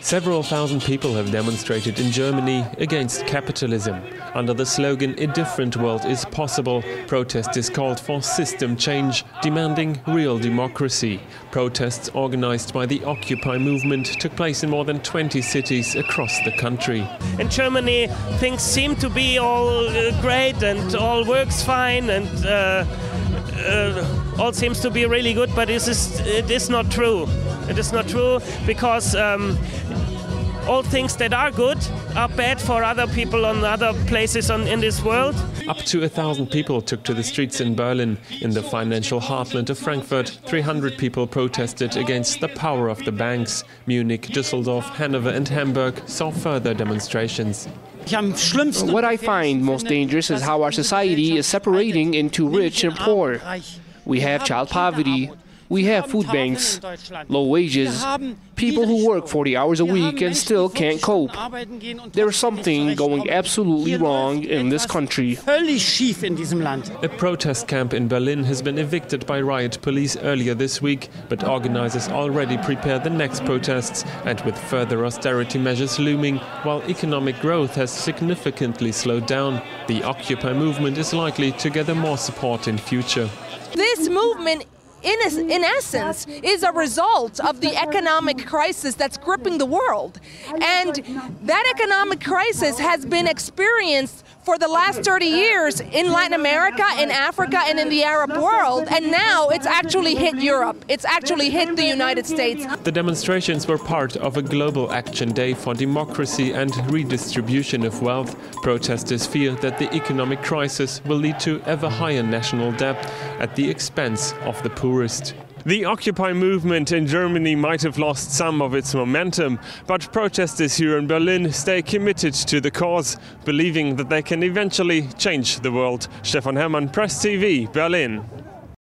Several thousand people have demonstrated in Germany against capitalism. Under the slogan "A different world is possible," protesters called for system change, demanding real democracy. Protests organized by the Occupy movement took place in more than 20 cities across the country. In Germany, things seem to be all great and all works fine and all seems to be really good, but it is not true. It is not true because all things that are good are bad for other people on other places in this world. Up to 1,000 people took to the streets in Berlin. In the financial heartland of Frankfurt, 300 people protested against the power of the banks. Munich, Düsseldorf, Hanover and Hamburg saw further demonstrations. What I find most dangerous is how our society is separating into rich and poor. We have child poverty. We have food banks, low wages, people who work 40 hours a week and still can't cope. There's something going absolutely wrong in this country. A protest camp in Berlin has been evicted by riot police earlier this week, but organizers already prepare the next protests, and with further austerity measures looming, while economic growth has significantly slowed down, the Occupy movement is likely to gather more support in future. This movement in essence, is a result of the economic crisis that's gripping the world. And that economic crisis has been experienced for the last 30 years in Latin America, in Africa, and in the Arab world. And now it's actually hit Europe. It's actually hit the United States. The demonstrations were part of a global action day for democracy and redistribution of wealth. Protesters fear that the economic crisis will lead to ever higher national debt at the expense of the poorest. The Occupy movement in Germany might have lost some of its momentum, but protesters here in Berlin stay committed to the cause, believing that they can eventually change the world. Stefan Herrmann, Press TV, Berlin.